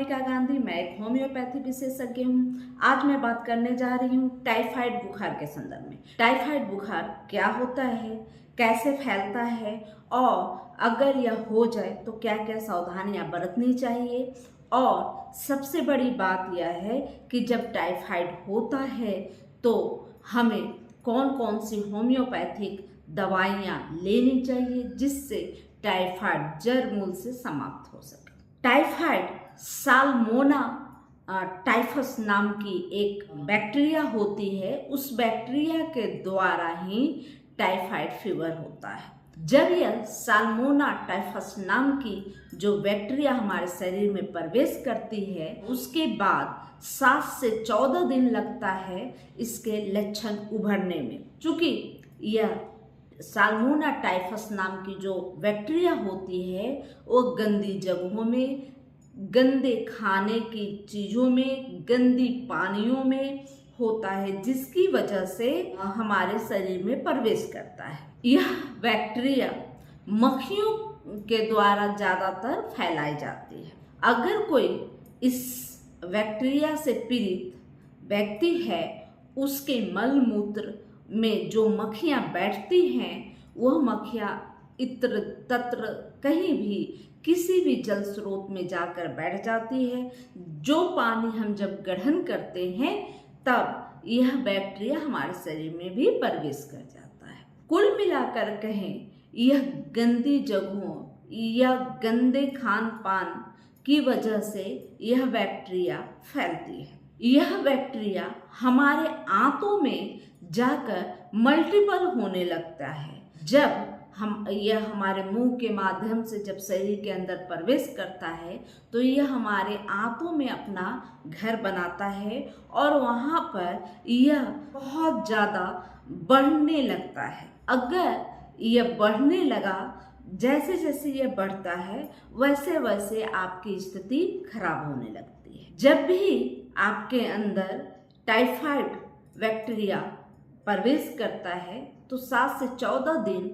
मोनिका गांधी, मैं एक होम्योपैथी विशेषज्ञ हूँ। आज मैं बात करने जा रही हूँ टाइफाइड बुखार के संदर्भ में। टाइफाइड बुखार क्या होता है, कैसे फैलता है और अगर यह हो जाए तो क्या क्या सावधानियाँ बरतनी चाहिए। और सबसे बड़ी बात यह है कि जब टाइफाइड होता है तो हमें कौन कौन सी होम्योपैथिक दवाइयाँ लेनी चाहिए जिससे टाइफाइड जड़ मूल से समाप्त हो सके। टाइफाइड साल्मोना टाइफस नाम की एक बैक्टीरिया होती है। उस बैक्टीरिया के द्वारा ही टाइफाइड फीवर होता है। जब यह साल्मोना टाइफस नाम की जो बैक्टीरिया हमारे शरीर में प्रवेश करती है उसके बाद 7 से 14 दिन लगता है इसके लक्षण उभरने में। चूँकि यह साल्मोना टाइफस नाम की जो बैक्टीरिया होती है वो गंदी जगहों में, गंदे खाने की चीज़ों में, गंदी पानियों में होता है, जिसकी वजह से हमारे शरीर में प्रवेश करता है। यह बैक्टीरिया मक्खियों के द्वारा ज़्यादातर फैलाई जाती है। अगर कोई इस बैक्टीरिया से पीड़ित व्यक्ति है, उसके मल मूत्र में जो मक्खियाँ बैठती हैं वह मक्खियाँ इत्र तत्र कहीं भी किसी भी जल स्रोत में जाकर बैठ जाती है। जो पानी हम जब ग्रहण करते हैं तब यह बैक्टीरिया हमारे शरीर में भी प्रवेश कर जाता है। कुल मिलाकर कहें, यह गंदी जगहों या गंदे खान पान की वजह से यह बैक्टीरिया फैलती है। यह बैक्टीरिया हमारे आंतों में जाकर मल्टीपल होने लगता है। जब यह हमारे मुंह के माध्यम से जब शरीर के अंदर प्रवेश करता है तो यह हमारे आंतों में अपना घर बनाता है और वहाँ पर यह बहुत ज़्यादा बढ़ने लगता है। अगर यह बढ़ने लगा, जैसे जैसे यह बढ़ता है वैसे वैसे आपकी स्थिति खराब होने लगती है। जब भी आपके अंदर टाइफाइड बैक्टीरिया प्रवेश करता है तो 7 से 14 दिन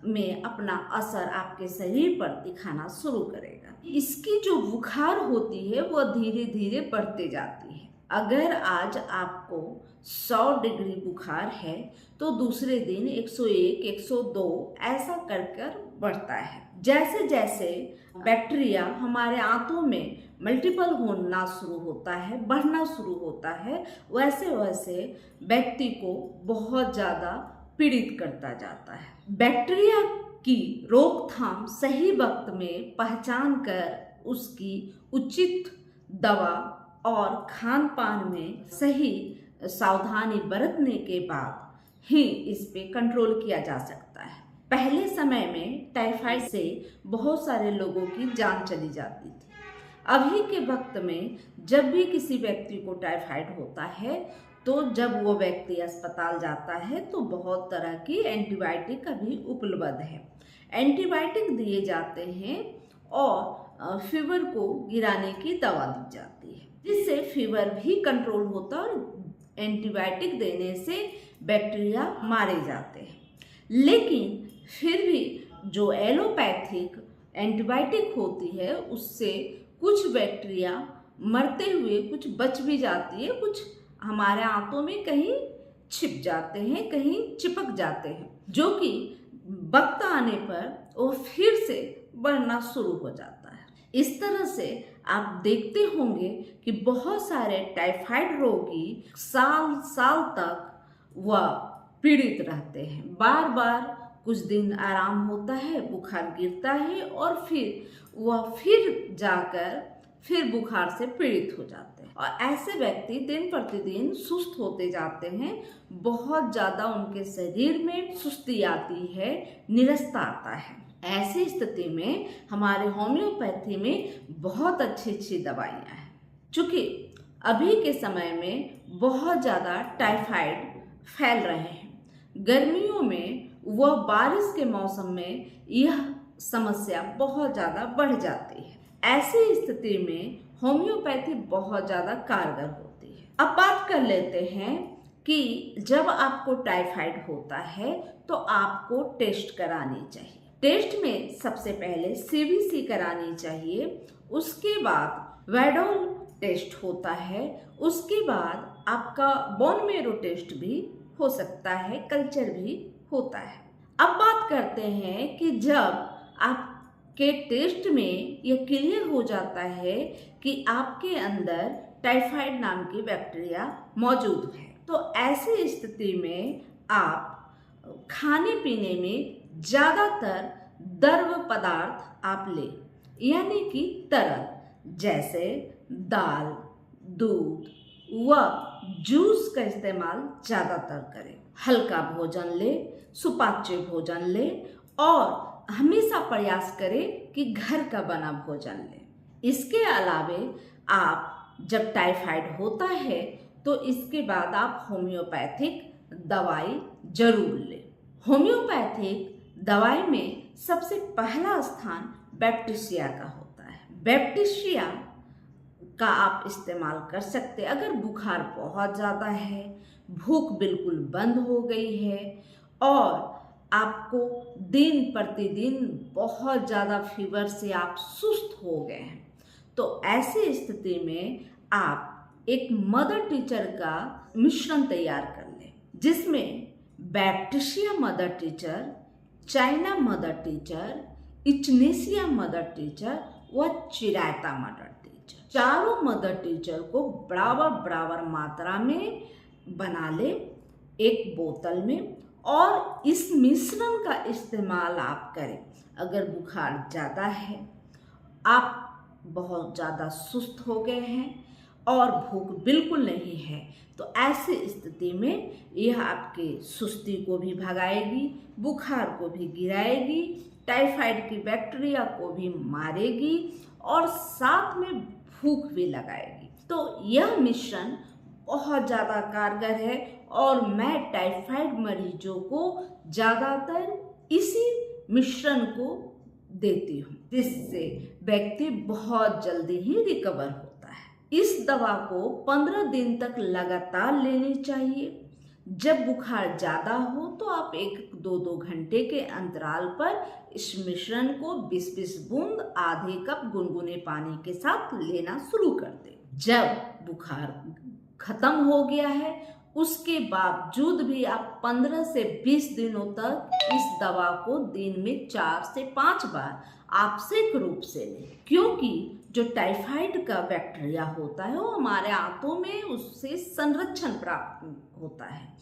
में अपना असर आपके शरीर पर दिखाना शुरू करेगा। इसकी जो बुखार होती है वह धीरे धीरे बढ़ते जाती है। अगर आज आपको 100 डिग्री बुखार है तो दूसरे दिन 101, 102 ऐसा कर कर बढ़ता है। जैसे जैसे बैक्टीरिया हमारे आंतों में मल्टीपल होना शुरू होता है, बढ़ना शुरू होता है, वैसे वैसे व्यक्ति को बहुत ज़्यादा पीड़ित करता जाता है। बैक्टीरिया की रोकथाम सही वक्त में पहचान कर उसकी उचित दवा और खान पान में सही सावधानी बरतने के बाद ही इस पे कंट्रोल किया जा सकता है। पहले समय में टाइफाइड से बहुत सारे लोगों की जान चली जाती थी। अभी के वक्त में जब भी किसी व्यक्ति को टाइफाइड होता है तो जब वो व्यक्ति अस्पताल जाता है तो बहुत तरह की एंटीबायोटिक अभी उपलब्ध है। एंटीबायोटिक दिए जाते हैं और फीवर को गिराने की दवा दी जाती है, जिससे फीवर भी कंट्रोल होता है और एंटीबायोटिक देने से बैक्टीरिया मारे जाते हैं। लेकिन फिर भी जो एलोपैथिक एंटीबायोटिक होती है उससे कुछ बैक्टीरिया मरते हुए कुछ बच भी जाती है, कुछ हमारे आंतों में कहीं छिप जाते हैं, कहीं चिपक जाते हैं, जो कि वक्त आने पर वो फिर से बढ़ना शुरू हो जाता है। इस तरह से आप देखते होंगे कि बहुत सारे टाइफाइड रोगी साल साल तक वह पीड़ित रहते हैं। बार बार कुछ दिन आराम होता है, बुखार गिरता है और फिर वह फिर जाकर फिर बुखार से पीड़ित हो जाते हैं और ऐसे व्यक्ति दिन प्रतिदिन सुस्त होते जाते हैं। बहुत ज़्यादा उनके शरीर में सुस्ती आती है, नीरसता आता है। ऐसी स्थिति में हमारे होम्योपैथी में बहुत अच्छी अच्छी दवाइयाँ हैं। चूँकि अभी के समय में बहुत ज़्यादा टाइफाइड फैल रहे हैं, गर्मियों में व बारिश के मौसम में यह समस्या बहुत ज़्यादा बढ़ जाती है। ऐसी स्थिति में होम्योपैथी बहुत ज़्यादा कारगर होती है। अब बात कर लेते हैं कि जब आपको टाइफाइड होता है तो आपको टेस्ट करानी चाहिए। टेस्ट में सबसे पहले सीबीसी करानी चाहिए, उसके बाद वेडोल टेस्ट होता है, उसके बाद आपका बोन मेरो टेस्ट भी हो सकता है, कल्चर भी होता है। अब बात करते हैं कि जब आपके टेस्ट में ये क्लियर हो जाता है कि आपके अंदर टाइफाइड नाम की बैक्टीरिया मौजूद है, तो ऐसी स्थिति में आप खाने पीने में ज़्यादातर द्रव पदार्थ आप लें, यानी कि तरल, जैसे दाल, दूध व जूस का इस्तेमाल ज़्यादातर करें। हल्का भोजन लें, सुपाच्य भोजन लें और हमेशा प्रयास करें कि घर का बना भोजन लें। इसके अलावे आप जब टाइफाइड होता है तो इसके बाद आप होम्योपैथिक दवाई जरूर लें। होम्योपैथिक दवाई में सबसे पहला स्थान बैप्टिसिया का होता है। बैप्टिसिया का आप इस्तेमाल कर सकते हैं अगर बुखार बहुत ज़्यादा है, भूख बिल्कुल बंद हो गई है और आपको दिन प्रतिदिन बहुत ज़्यादा फीवर से आप सुस्त हो गए हैं। तो ऐसी स्थिति में आप एक मदर टीचर का मिश्रण तैयार कर लें, जिसमें baptisia mother tincture, China mother tincture, echinacea mother tincture व चिरायता मदर टीचर, चारों मदर टीचर को बराबर बराबर मात्रा में बना ले एक बोतल में और इस मिश्रण का इस्तेमाल आप करें। अगर बुखार ज़्यादा है, आप बहुत ज़्यादा सुस्त हो गए हैं और भूख बिल्कुल नहीं है, तो ऐसी स्थिति में यह आपके सुस्ती को भी भगाएगी, बुखार को भी गिराएगी, टाइफाइड की बैक्टीरिया को भी मारेगी और साथ में भूख भी लगाएगी। तो यह मिश्रण बहुत ज़्यादा कारगर है और मैं टाइफाइड मरीजों को ज़्यादातर इसी मिश्रण को देती हूँ, जिससे व्यक्ति बहुत जल्दी ही रिकवर होता है। इस दवा को 15 दिन तक लगातार लेनी चाहिए। जब बुखार ज़्यादा हो तो आप 1-2 घंटे के अंतराल पर इस मिश्रण को 20-20 बूंद आधे कप गुनगुने पानी के साथ लेना शुरू कर दें। जब बुखार खत्म हो गया है, उसके बावजूद भी आप 15 से 20 दिनों तक इस दवा को दिन में 4 से 5 बार आवश्यक रूप से लें, क्योंकि जो टाइफाइड का बैक्टीरिया होता है वो हमारे आंतों में उससे संरक्षण प्राप्त होता है।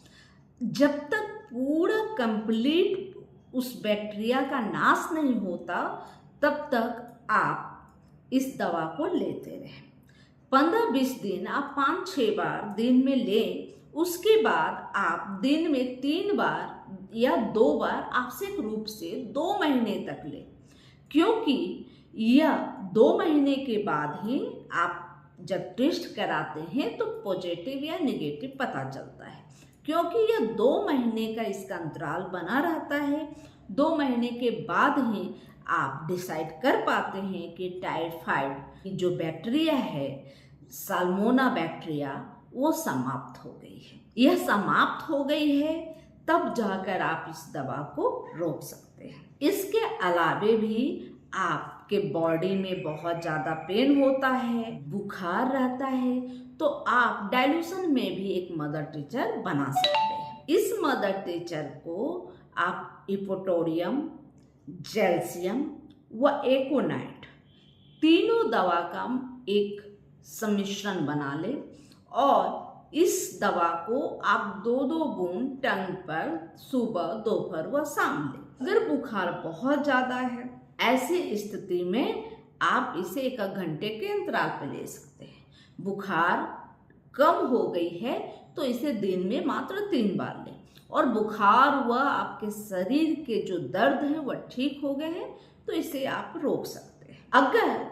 जब तक पूरा कंप्लीट उस बैक्टीरिया का नाश नहीं होता, तब तक आप इस दवा को लेते रहें। 15-20 दिन आप 5-6 बार दिन में लें। उसके बाद आप दिन में 3 बार या 2 बार आवश्यक रूप से 2 महीने तक लें, क्योंकि यह 2 महीने के बाद ही आप जब टेस्ट कराते हैं तो पॉजिटिव या नेगेटिव पता चलता है, क्योंकि यह 2 महीने का इसका अंतराल बना रहता है। 2 महीने के बाद ही आप डिसाइड कर पाते हैं कि टाइफाइड की जो बैक्टीरिया है, साल्मोना बैक्टीरिया, वो समाप्त हो गई है। यह समाप्त हो गई है, तब जाकर आप इस दवा को रोक सकते हैं। इसके अलावे भी आपके बॉडी में बहुत ज़्यादा पेन होता है, बुखार रहता है, तो आप डाइल्यूशन में भी एक मदर टीचर बना सकते हैं। इस मदर टीचर को आप इपोटोरियम, जेल्सियम व एकोनाइट तीनों दवा का एक सम्मिश्रण बना लें और इस दवा को आप 2-2 बूंद टंग पर सुबह, दोपहर व शाम लें। अगर बुखार बहुत ज़्यादा है, ऐसी स्थिति में आप इसे 1 घंटे के अंतराल पर ले सकते हैं। बुखार कम हो गई है तो इसे दिन में मात्र 3 बार लें और बुखार व आपके शरीर के जो दर्द हैं वह ठीक हो गए हैं तो इसे आप रोक सकते हैं। अगर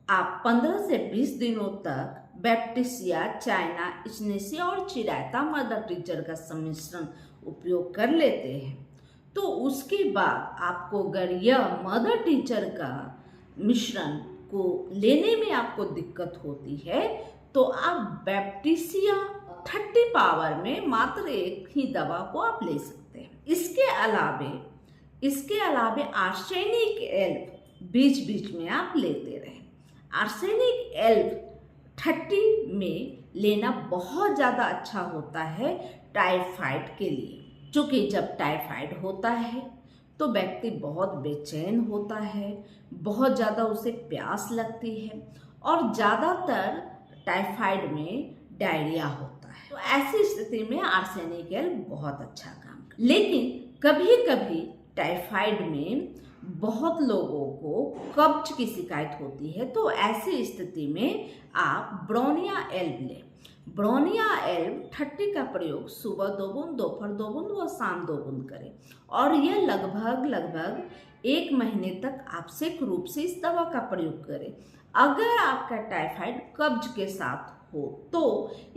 आप 15 से 20 दिनों तक बैप्टिसिया, चाइना, इचनेसिया और चिरायता मदर टीचर का सम्मिश्रण उपयोग कर लेते हैं, तो उसके बाद आपको अगर यह मदर टीचर का मिश्रण को लेने में आपको दिक्कत होती है तो आप बैप्टिसिया 30 पावर में मात्र एक ही दवा को आप ले सकते हैं। इसके अलावे आर्सेनिक एल्ब बीच बीच में आप लेते रहें। आर्सेनिक एल्ब 30 में लेना बहुत ज़्यादा अच्छा होता है टाइफाइड के लिए। क्योंकि जब टाइफाइड होता है तो व्यक्ति बहुत बेचैन होता है, बहुत ज़्यादा उसे प्यास लगती है और ज़्यादातर टाइफाइड में डायरिया होता है। तो ऐसी स्थिति में आर्सेनिक एल्ब बहुत अच्छा काम करता है। लेकिन कभी कभी टाइफाइड में बहुत लोगों को कब्ज की शिकायत होती है, तो ऐसी स्थिति में आप ब्रोनिया एल्ब लें। ब्रोनिया एल्ब 30 का प्रयोग सुबह 2 बूंद, दोपहर 2 बूंद व शाम 2 बूंद करें और यह लगभग 1 महीने तक आवश्यक रूप से इस दवा का प्रयोग करें। अगर आपका टाइफाइड कब्ज के साथ हो तो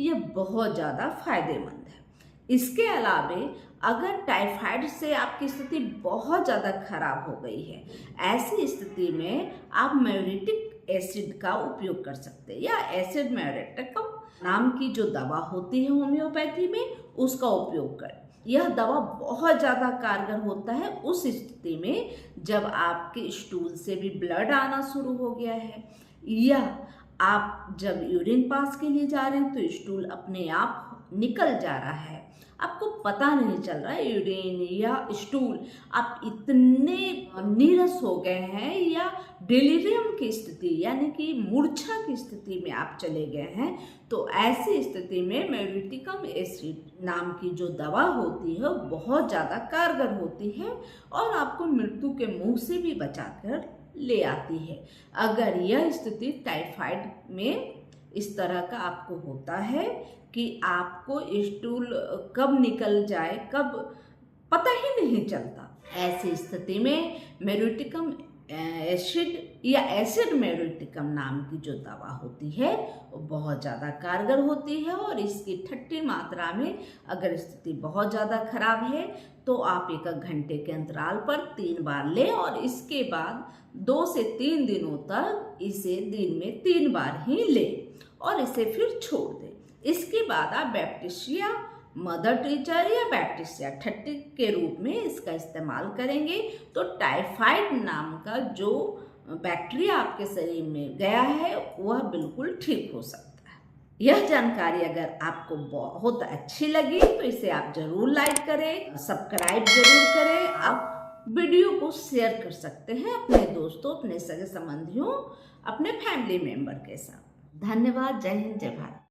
यह बहुत ज़्यादा फायदेमंद है। इसके अलावे अगर टाइफाइड से आपकी स्थिति बहुत ज़्यादा खराब हो गई है, ऐसी स्थिति में आप म्यूरेटिक एसिड का उपयोग कर सकते हैं या एसिड म्यूरेटिकम नाम की जो दवा होती है होम्योपैथी में, उसका उपयोग करें। यह दवा बहुत ज़्यादा कारगर होता है उस स्थिति में जब आपके स्टूल से भी ब्लड आना शुरू हो गया है या आप जब यूरिन पास के लिए जा रहे हैं तो स्टूल अपने आप निकल जा रहा है, आपको पता नहीं चल रहा है यूरिन या स्टूल, आप इतने नीरस हो गए हैं या डिलीरियम की स्थिति यानी कि मूर्छा की स्थिति में आप चले गए हैं, तो ऐसी स्थिति में म्यूरेटिकम एसिड नाम की जो दवा होती है बहुत ज़्यादा कारगर होती है और आपको मृत्यु के मुंह से भी बचाकर ले आती है। अगर यह स्थिति टाइफाइड में इस तरह का आपको होता है कि आपको स्टूल कब निकल जाए कब पता ही नहीं चलता, ऐसी स्थिति में म्यूरेटिकम एसिड या एसिड म्यूरेटिकम नाम की जो दवा होती है वो बहुत ज़्यादा कारगर होती है और इसकी 30 मात्रा में अगर स्थिति बहुत ज़्यादा खराब है तो आप 1 घंटे के अंतराल पर 3 बार लें और इसके बाद 2 से 3 दिनों तक इसे दिन में 3 बार ही लें और इसे फिर छोड़ दें। इसके बाद आप बैक्टीरिया मदर टीचर या बैक्टीरिया 30 के रूप में इसका इस्तेमाल करेंगे तो टाइफाइड नाम का जो बैक्टीरिया आपके शरीर में गया है वह बिल्कुल ठीक हो सकता है। यह जानकारी अगर आपको बहुत अच्छी लगी तो इसे आप जरूर लाइक करें, सब्सक्राइब जरूर करें। आप वीडियो को शेयर कर सकते हैं अपने दोस्तों, अपने सगे संबंधियों, अपने फैमिली मेंबर के साथ। धन्यवाद। जय हिंद, जय भारत।